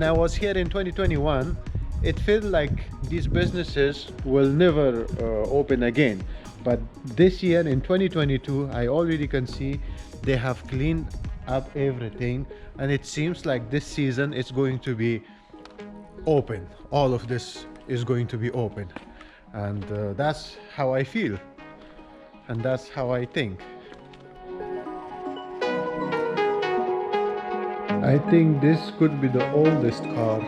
I was here in 2021, it felt like these businesses will never open again. But this year in 2022, I already can see they have cleaned up everything, and it seems like this season it's going to be open. All of this is going to be open, and that's how I feel, and that's how I think. I think this could be the oldest car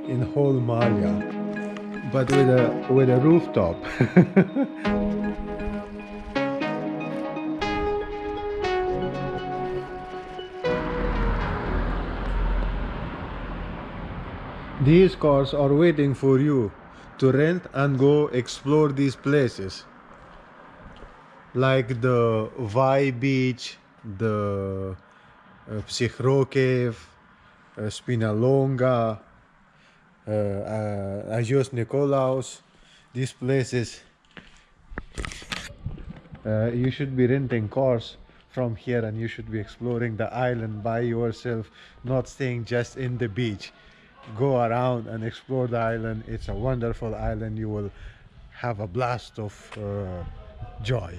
in whole Malia, but with a rooftop. These cars are waiting for you to rent and go explore these places, like the Vai Beach, the Psychro Cave, Spinalonga, Agios Nikolaos. These places, you should be renting cars from here, and you should be exploring the island by yourself, not staying just in the beach. Go around and explore the island. It's a wonderful island. You will have a blast of joy.